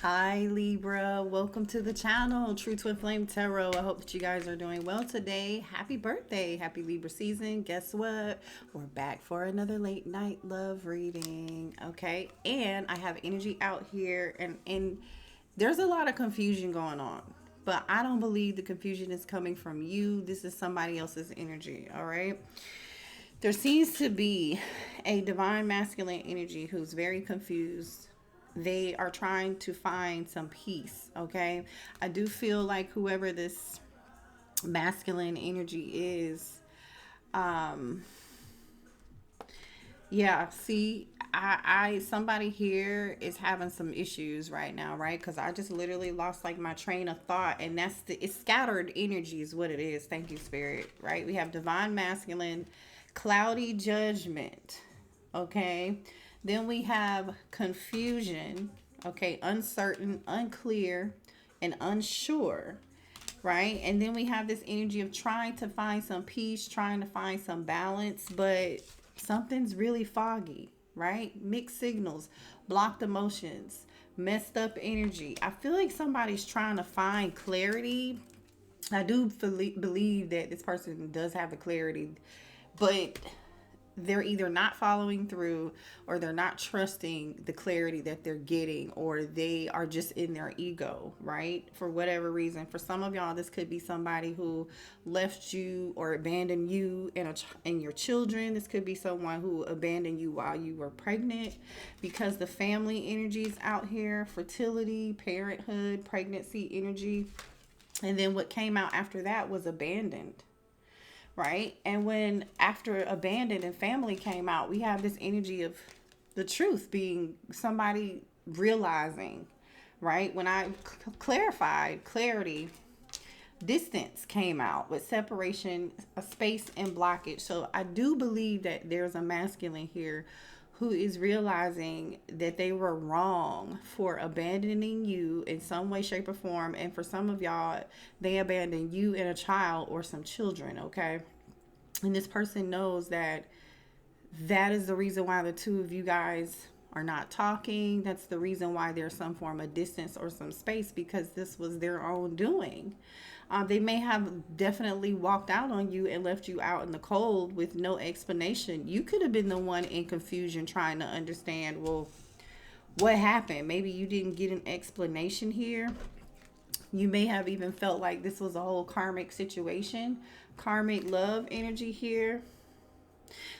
Hi Libra, welcome to the channel, True Twin Flame Tarot. I hope that you guys are doing well today. Happy birthday, happy Libra season. Guess what? We're back for another late night love reading. Okay, and I have energy out here, and there's a lot of confusion going on, but I don't believe the confusion is coming from you. This is somebody else's energy. All right. There seems to be a divine masculine energy who's very confused. They are trying to find some peace, okay? I do feel like whoever this masculine energy is, um, yeah, see, I somebody here is having some issues right now, right? Because I just literally lost like my train of thought, and it's scattered energy is what it is. Thank you, Spirit, right? We have divine masculine, cloudy judgment, okay? Then we have confusion, okay? Uncertain, unclear, and unsure, right? And then we have this energy of trying to find some peace, trying to find some balance, but something's really foggy, right? Mixed signals, blocked emotions, messed up energy. I feel like somebody's trying to find clarity. I do believe that this person does have the clarity, but they're either not following through, or they're not trusting the clarity that they're getting, or they are just in their ego, right? For whatever reason. For some of y'all, this could be somebody who left you or abandoned you and your children. This could be someone who abandoned you while you were pregnant, because the family energies out here, fertility, parenthood, pregnancy energy. And then what came out after that was abandoned, right? And when after abandoned and family came out, we have this energy of the truth being somebody realizing, right? When I clarified clarity, distance came out with separation, a space, and blockage. So I do believe that there's a masculine here who is realizing that they were wrong for abandoning you in some way, shape, or form. And for some of y'all, they abandoned you and a child or some children, okay? And this person knows that that is the reason why the two of you guys are not talking. That's the reason why there's some form of distance or some space, because this was their own doing. They may have definitely walked out on you and left you out in the cold with no explanation. You could have been the one in confusion trying to understand, well, what happened? Maybe you didn't get an explanation here. You may have even felt like this was a whole karmic situation, karmic love energy here.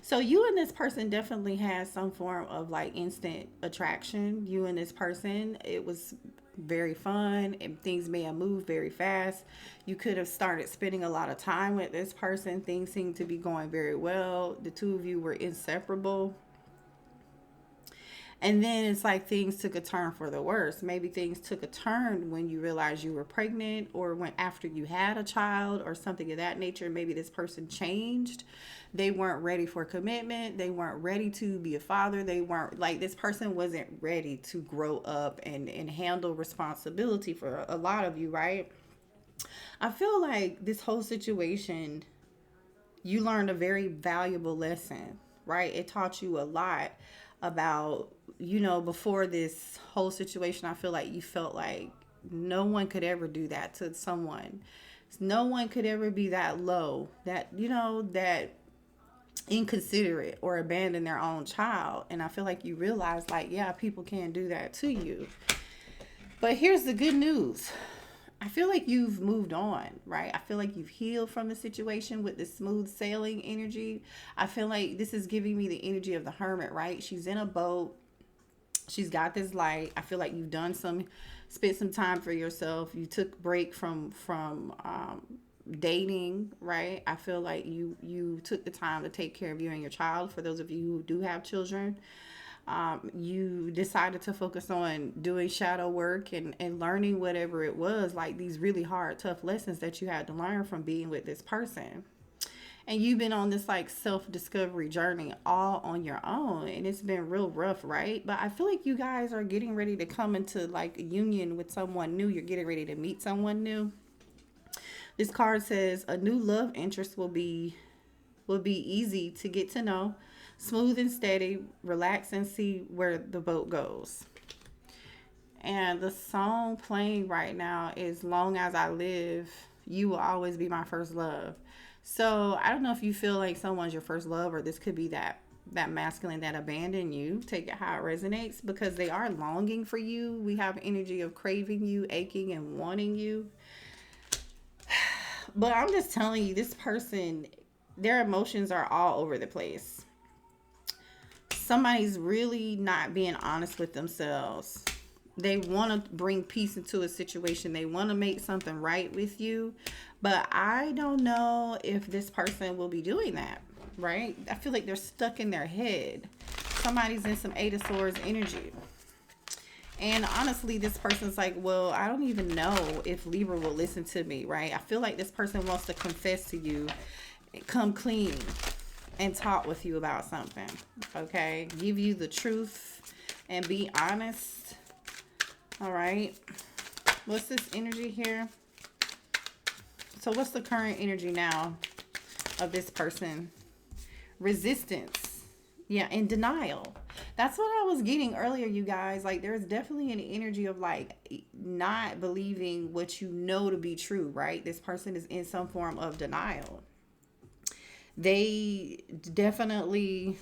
So you and this person definitely had some form of like instant attraction. You and this person, it was very fun, and things may have moved very fast. You could have started spending a lot of time with this person. Things seemed to be going very well. The two of you were inseparable. And then it's like things took a turn for the worse. Maybe things took a turn when you realized you were pregnant, or when after you had a child or something of that nature. Maybe this person changed. They weren't ready for commitment. They weren't ready to be a father. They weren't like, this person wasn't ready to grow up and handle responsibility for a lot of you, right? I feel like this whole situation, you learned a very valuable lesson, right? It taught you a lot about, before this whole situation, I feel like you felt like no one could ever do that to someone. No one could ever be that low, that inconsiderate or abandon their own child. And I feel like you realize, like, yeah, people can do that to you. But here's the good news. I feel like you've moved on, right? I feel like you've healed from the situation with this smooth sailing energy. I feel like this is giving me the energy of the hermit, right? She's in a boat. She's got this light. I feel like you've spent some time for yourself. You took break from dating, right? I feel like you took the time to take care of you and your child. For those of you who do have children, you decided to focus on doing shadow work and learning whatever it was, like these really hard, tough lessons that you had to learn from being with this person. And you've been on this like self-discovery journey all on your own, and it's been real rough, right? But I feel like you guys are getting ready to come into like a union with someone new. You're getting ready to meet someone new. This card says a new love interest will be easy to get to know, smooth and steady, relax and see where the boat goes. And the song playing right now is Long as I Live, You Will Always Be My First Love. So I don't know if you feel like someone's your first love, or this could be that masculine that abandoned you. Take it how it resonates, because they are longing for you. We have energy of craving you, aching, and wanting you. But I'm just telling you, this person, their emotions are all over the place. Somebody's really not being honest with themselves. They want to bring peace into a situation. They want to make something right with you. But I don't know if this person will be doing that, right? I feel like they're stuck in their head. Somebody's in some Eight of Swords energy. And honestly, this person's like, well, I don't even know if Libra will listen to me, right? I feel like this person wants to confess to you, come clean, and talk with you about something, okay? Give you the truth and be honest. All right. What's this energy here? So what's the current energy now of this person? Resistance. Yeah, and denial. That's what I was getting earlier, you guys. Like, there's definitely an energy of like not believing what you know to be true, right? This person is in some form of denial. They definitely,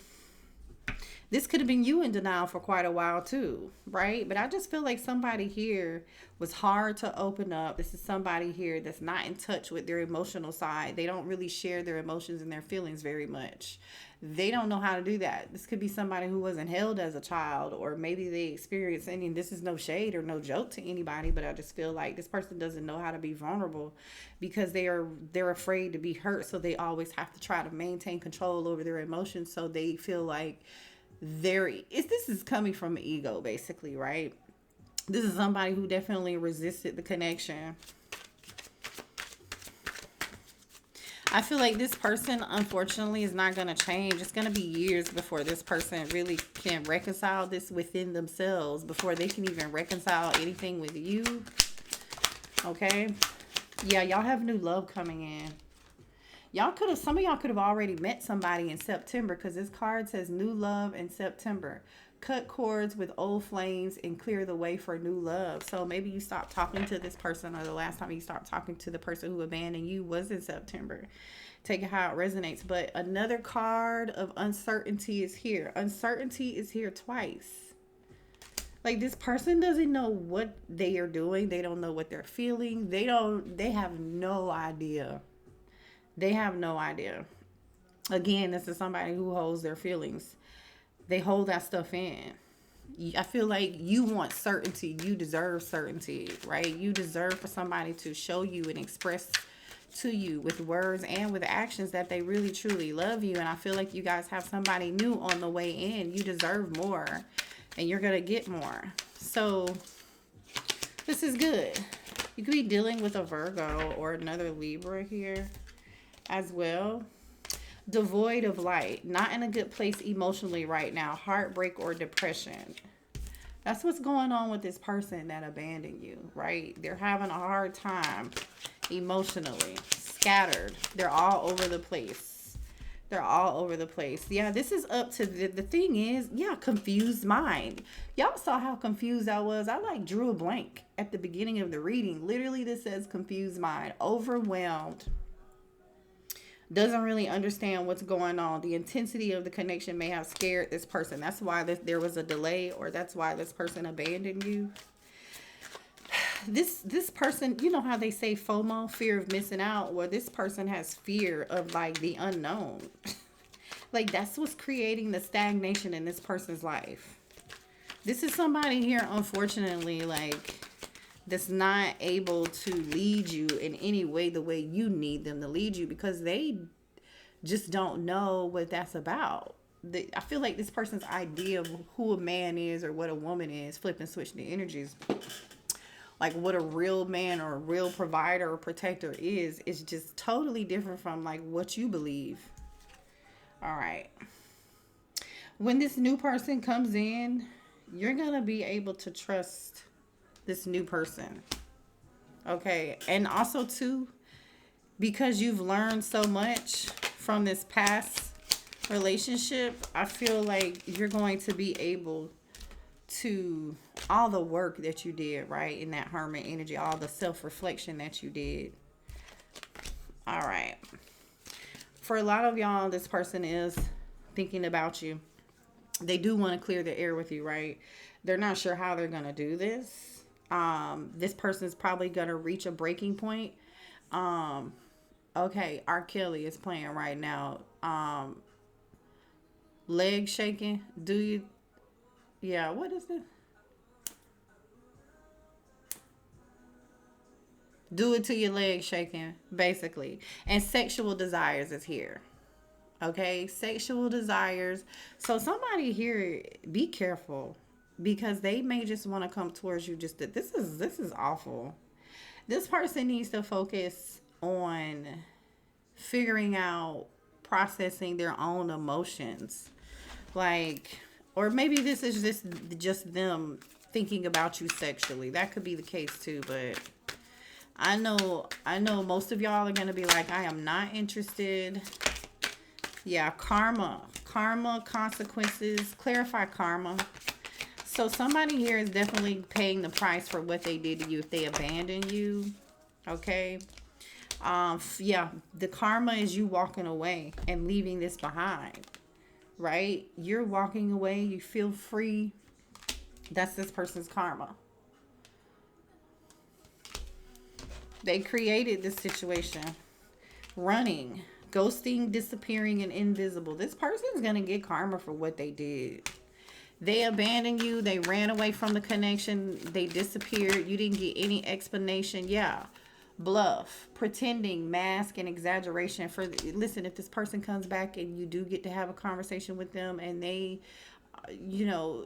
this could have been you in denial for quite a while too, right? But I just feel like somebody here was hard to open up. This is somebody here that's not in touch with their emotional side. They don't really share their emotions and their feelings very much. They don't know how to do that. This could be somebody who wasn't held as a child, or maybe they experienced any, and this is no shade or no joke to anybody, but I just feel like this person doesn't know how to be vulnerable because they're afraid to be hurt. So they always have to try to maintain control over their emotions. So they feel like this is coming from ego, basically, right? This is somebody who definitely resisted the connection. I feel like this person, unfortunately, is not going to change. It's going to be years before this person really can reconcile this within themselves, before they can even reconcile anything with you. Okay? Yeah, y'all have new love coming in. Some of y'all could have already met somebody in September, because this card says new love in September. Cut cords with old flames and clear the way for new love. So maybe you stopped talking to this person, or the last time you stopped talking to the person who abandoned you was in September. Take it how it resonates. But another card of uncertainty is here. Uncertainty is here twice. Like, this person doesn't know what they are doing. They don't know what they're feeling. They have no idea. They have no idea. Again, this is somebody who holds their feelings. They hold that stuff in. I feel like you want certainty. You deserve certainty, right? You deserve for somebody to show you and express to you with words and with actions that they really truly love you. And I feel like you guys have somebody new on the way in. You deserve more, and you're going to get more. So this is good. You could be dealing with a Virgo or another Libra here as well. Devoid of light, not in a good place emotionally right now, heartbreak or depression. That's what's going on with this person that abandoned you, right? They're having a hard time emotionally, scattered. They're all over the place. They're all over the place. Yeah, this is up to the thing is, yeah, confused mind. Y'all saw how confused I was. I like drew a blank at the beginning of the reading. Literally, this says confused mind, overwhelmed. Doesn't really understand what's going on. The intensity of the connection may have scared this person. That's why there was a delay, or that's why this person abandoned you. This person, you know how they say FOMO, fear of missing out? Well, this person has fear of like the unknown. Like, that's what's creating the stagnation in this person's life. This is somebody here, unfortunately, like, that's not able to lead you in any way the way you need them to lead you, because they just don't know what that's about. I feel like this person's idea of who a man is or what a woman is, flip and switch the energies. Like, what a real man or a real provider or protector is just totally different from like what you believe. All right. When this new person comes in, you're going to be able to trust this new person. Okay. And also too, because you've learned so much from this past relationship, I feel like you're going to be able to all the work that you did, right? In that hermit energy, all the self-reflection that you did. All right. For a lot of y'all, this person is thinking about you. They do want to clear the air with you, right? They're not sure how they're going to do this. This person is probably going to reach a breaking point. Okay, R. Kelly is playing right now. Leg shaking. Do you? Yeah, what is it? Do it to your leg shaking, basically. And sexual desires is here. Okay, sexual desires. So somebody here, be careful, because they may just want to come towards you. Just that this is awful. This person needs to focus on figuring out, processing their own emotions, like, or maybe this is just them thinking about you sexually. That could be the case too, but I know most of y'all are going to be like, I am not interested. Yeah, karma, consequences, clarify karma. So somebody here is definitely paying the price for what they did to you if they abandon you. Okay. Yeah, the karma is you walking away and leaving this behind, right? You're walking away. You feel free. That's this person's karma. They created this situation. Running, ghosting, disappearing, and invisible. This person is going to get karma for what they did. They abandoned you. They ran away from the connection. They disappeared. You didn't get any explanation. Yeah. Bluff, pretending, mask, and exaggeration. Listen, if this person comes back and you do get to have a conversation with them and they,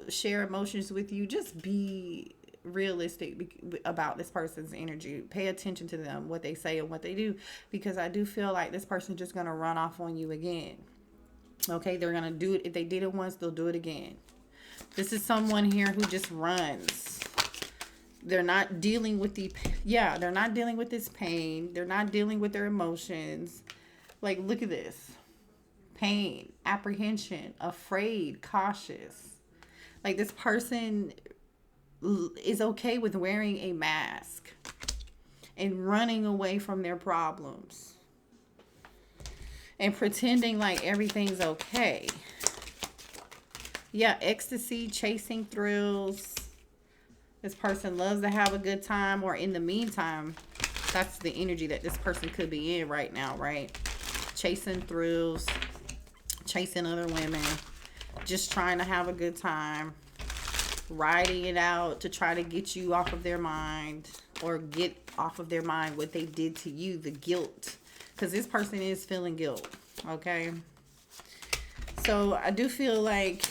share emotions with you, just be realistic about this person's energy. Pay attention to them, what they say and what they do, because I do feel like this person's just going to run off on you again. Okay, they're going to do it. If they did it once, they'll do it again. This is someone here who just runs. They're not dealing with they're not dealing with this pain. They're not dealing with their emotions. Like, look at this. Pain, apprehension, afraid, cautious. Like, this person is okay with wearing a mask and running away from their problems and pretending like everything's okay. Yeah, ecstasy, chasing thrills. This person loves to have a good time, or in the meantime, that's the energy that this person could be in right now, right? Chasing thrills, chasing other women, just trying to have a good time, riding it out to try to get you off of their mind, or get off of their mind what they did to you, the guilt, because this person is feeling guilt. Okay, so I do feel like,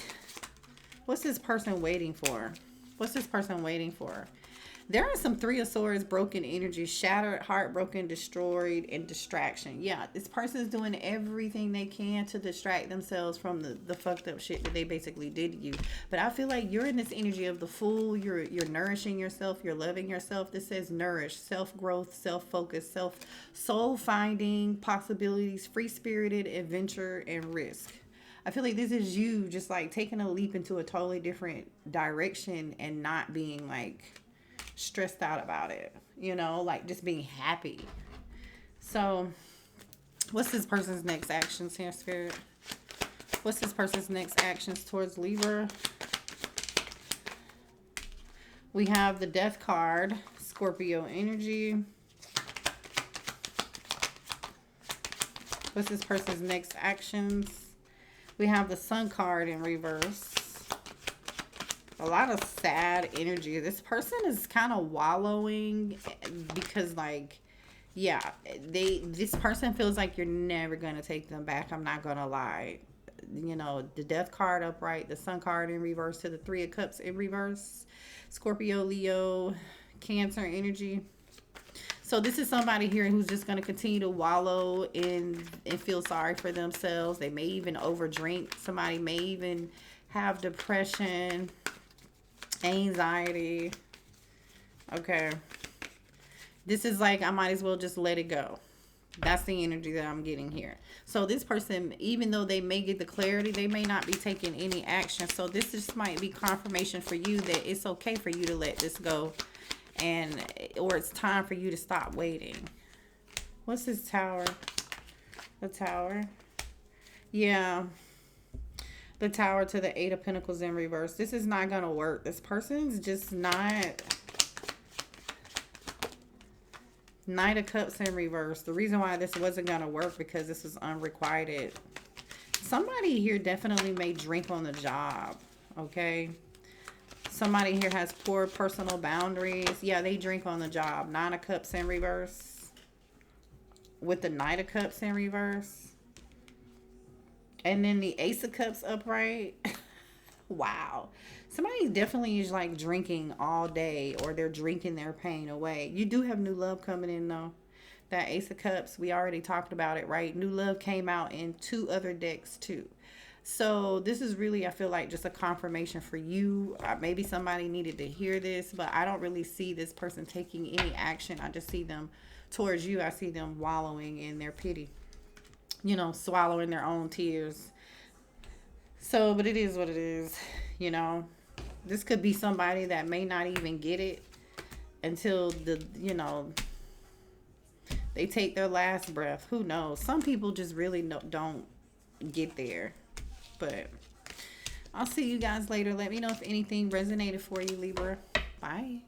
what's this person waiting for? What's this person waiting for? There are some Three of Swords, broken energy, shattered, heartbroken, destroyed, and distraction. Yeah, this person is doing everything they can to distract themselves from the fucked up shit that they basically did to you. But I feel like you're in this energy of the Fool. You're nourishing yourself. You're loving yourself. This says nourish, self-growth, self-focus, soul-finding, possibilities, free-spirited, adventure, and risk. I feel like this is you just like taking a leap into a totally different direction and not being like stressed out about it, like just being happy. So what's this person's next actions here, Spirit? What's this person's next actions towards Libra? We have the Death card, Scorpio energy. What's this person's next actions? We have the Sun card in reverse. A lot of sad energy. This person is kind of wallowing because, like, yeah, this person feels like you're never going to take them back. I'm not going to lie. The Death card upright, the Sun card in reverse to the Three of Cups in reverse. Scorpio, Leo, Cancer energy. So this is somebody here who's just going to continue to wallow and feel sorry for themselves. They may even overdrink. Somebody may even have depression, anxiety. Okay. This is like, I might as well just let it go. That's the energy that I'm getting here. So this person, even though they may get the clarity, they may not be taking any action. So this just might be confirmation for you that it's okay for you to let this go, and or it's time for you to stop waiting. What's this Tower? The Tower. Yeah. The Tower to the Eight of Pentacles in reverse. This is not going to work. This person's just not. Knight of Cups in reverse. The reason why this wasn't going to work because this was unrequited. Somebody here definitely may drink on the job. Okay. Somebody here has poor personal boundaries. Yeah, they drink on the job. Nine of Cups in reverse. With the Knight of Cups in reverse. And then the Ace of Cups upright. Wow. Somebody definitely is like drinking all day, or they're drinking their pain away. You do have new love coming in though. That Ace of Cups, we already talked about it, right? New love came out in 2 other decks too. So this is really, I feel like, just a confirmation for you. Maybe somebody needed to hear this, but I don't really see this person taking any action. I just see them towards you. I see them wallowing in their pity. You know, swallowing their own tears. So, but it is what it is, you know. This could be somebody that may not even get it until they take their last breath. Who knows? Some people just really don't get there. But I'll see you guys later. Let me know if anything resonated for you, Libra. Bye.